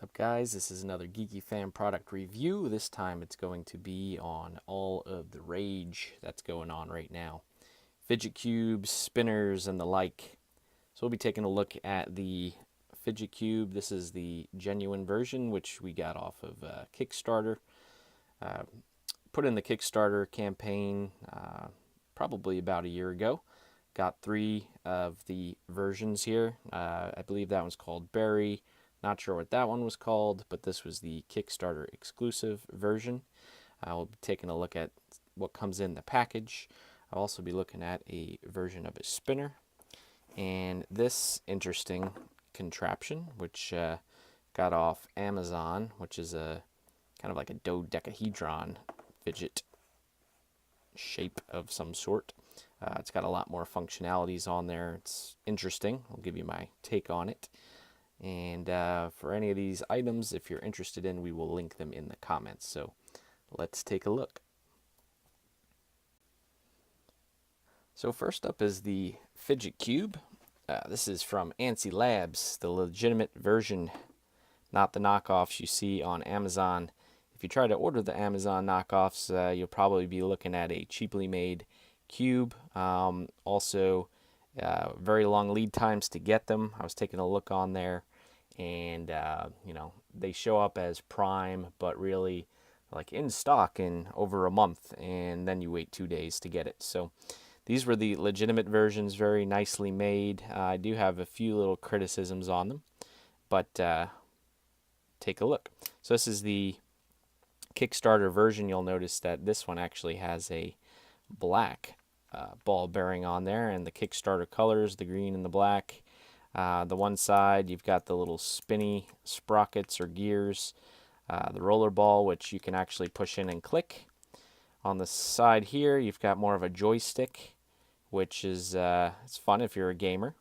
What's up, guys? This is another Geeky Fan product review. This time it's going to be on all of the rage that's going on right now. Fidget cubes, spinners, and the like. So we'll be taking a look at the Fidget cube. This is the genuine version, which we got off of Kickstarter. Put in the Kickstarter campaign probably about a year ago. Got 3 of the versions here. I believe that one's called Berry. Not sure what that one was called, but this was the Kickstarter exclusive version. We'll be taking a look at what comes in the package. I'll also be looking at a version of a spinner. And this interesting contraption, which got off Amazon, which is a kind of like a dodecahedron fidget shape of some sort. It's got a lot more functionalities on there. It's interesting. I'll give you my take on it. And for any of these items, if you're interested in, we will link them in the comments. So let's take a look. So first up is the Fidget Cube. This is from Antsy Labs, the legitimate version, not the knockoffs you see on Amazon. If you try to order the Amazon knockoffs, you'll probably be looking at a cheaply made cube. Also, very long lead times to get them. I was taking a look on there, and you know, they show up as prime, but really like in stock in over a month, and then you wait 2 days to get it. So these were the legitimate versions, very nicely made. I do have a few little criticisms on them, but take a look. So this is the Kickstarter version. You'll notice that this one actually has a black ball bearing on there, and the Kickstarter colors, the green and the black. The one side, you've got the little spinny sprockets or gears, the roller ball, which you can actually push in and click. On the side here, you've got more of a joystick, which is it's fun if you're a gamer.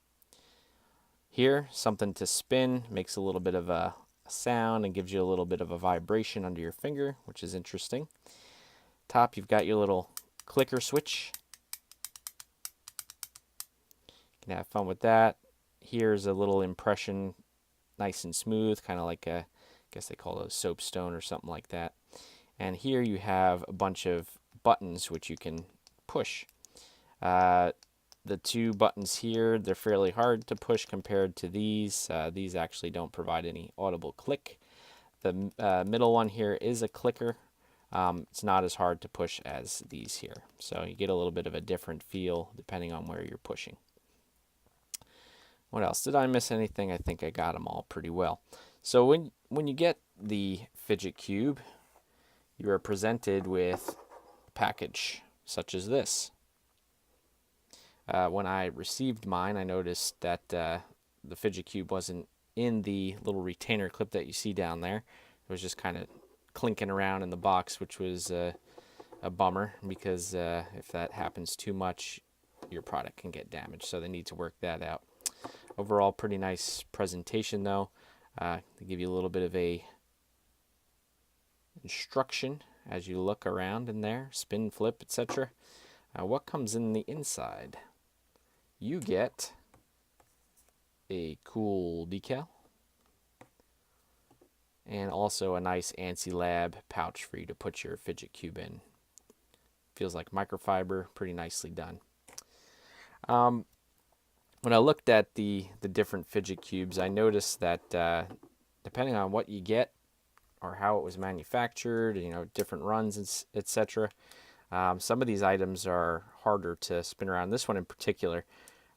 Here, something to spin, makes a little bit of a sound and gives you a little bit of a vibration under your finger, which is interesting. Top, you've got your little clicker switch. You can have fun with that. Here's a little impression, nice and smooth, kind of like a, I guess they call it a soapstone or something like that. And here you have a bunch of buttons which you can push. The 2 buttons here, they're fairly hard to push compared to these. These actually don't provide any audible click. The middle one here is a clicker. It's not as hard to push as these here. So you get a little bit of a different feel depending on where you're pushing. What else? Did I miss anything? I think I got them all pretty well. So when you get the Fidget Cube, you are presented with a package such as this. When I received mine, I noticed that the Fidget Cube wasn't in the little retainer clip that you see down there. It was just kind of clinking around in the box, which was a bummer, because if that happens too much, your product can get damaged. So they need to work that out. Overall, pretty nice presentation, though. They give you a little bit of a instruction as you look around in there, spin, flip, etc. What comes in the inside? You get a cool decal and also a nice Antsy Lab pouch for you to put your Fidget Cube in. Feels like microfiber, pretty nicely done. When I looked at the different Fidget Cubes, I noticed that depending on what you get or how it was manufactured, you know, different runs, etc., some of these items are harder to spin around. This one in particular,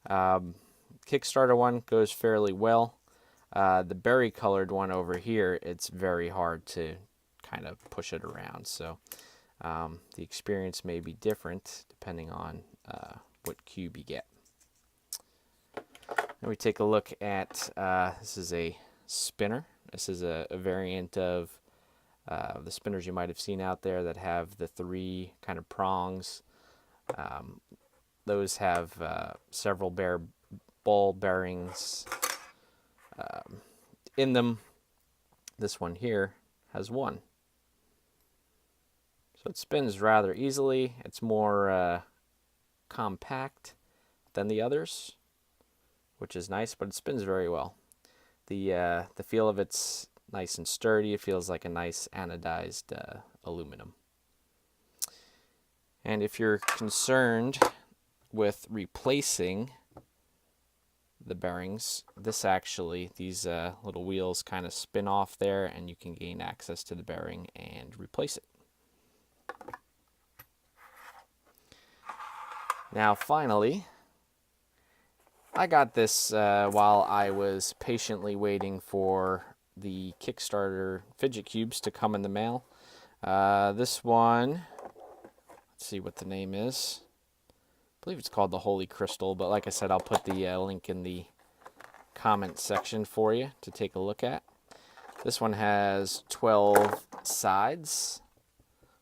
Kickstarter one goes fairly well. The berry colored one over here, it's very hard to kind of push it around. So the experience may be different depending on what cube you get. Then we take a look at, this is a spinner. This is a variant of the spinners you might have seen out there that have the 3 kind of prongs. Those have several ball bearings in them. This one here has 1. So it spins rather easily. It's more compact than the others, which is nice, but it spins very well. The feel of it's Nice and sturdy. It feels like a nice anodized aluminum. And if you're concerned with replacing the bearings, these little wheels kind of spin off there, and you can gain access to the bearing and replace it. Now finally, I got this while I was patiently waiting for the Kickstarter fidget cubes to come in the mail. This one, let's see what the name is. I believe it's called the Holy Crystal, but like I said, I'll put the link in the comment section for you to take a look at. This one has 12 sides,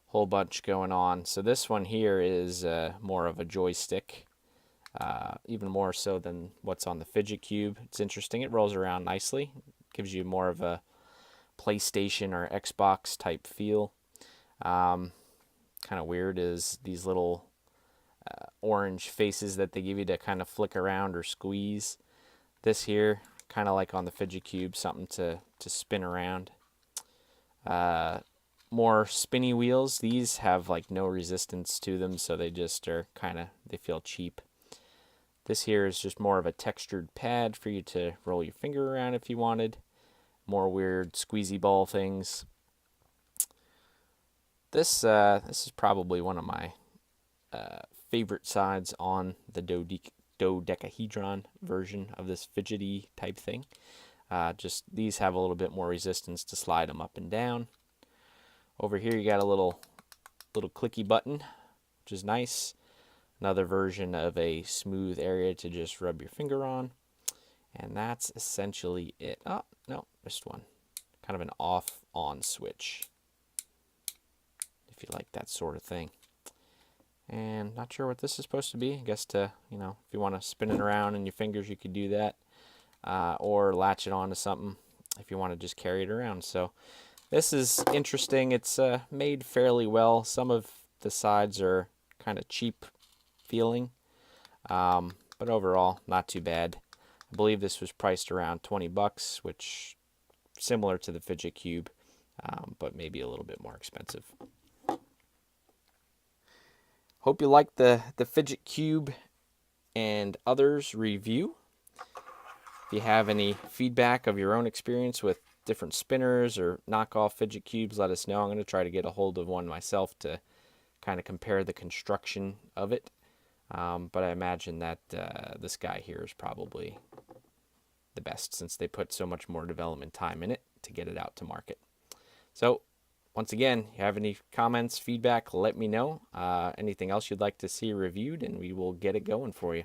whole bunch going on. So this one here is more of a joystick, even more so than what's on the Fidget Cube. It's interesting. It rolls around nicely. Gives you more of a PlayStation or Xbox type feel. Kind of weird is these little orange faces that they give you to kind of flick around or squeeze. This here, kind of like on the Fidget Cube, something to spin around. More spinny wheels. These have like no resistance to them, so they just are they feel cheap. This here is just more of a textured pad for you to roll your finger around if you wanted. More weird squeezy ball things. This is probably one of my favorite sides on the dodecahedron version of this fidgety type thing. Just these have a little bit more resistance to slide them up and down. Over here you got a little clicky button, which is nice. Another version of a smooth area to just rub your finger on. And that's essentially it. Oh, no, missed one. Kind of an off-on switch, if you like that sort of thing. And not sure what this is supposed to be. I guess if you want to spin it around in your fingers, you could do that. Or latch it onto something if you want to just carry it around. So this is interesting. It's made fairly well. Some of the sides are kind of cheap feeling, but overall not too bad. I believe this was priced around $20, which similar to the Fidget Cube, but maybe a little bit more expensive. Hope you liked the Fidget Cube and others review. If you have any feedback of your own experience with different spinners or knockoff Fidget Cubes, let us know. I'm going to try to get a hold of one myself to kind of compare the construction of it. But I imagine that this guy here is probably the best, since they put so much more development time in it to get it out to market. So once again, if you have any comments, feedback, let me know. Anything else you'd like to see reviewed, and we will get it going for you.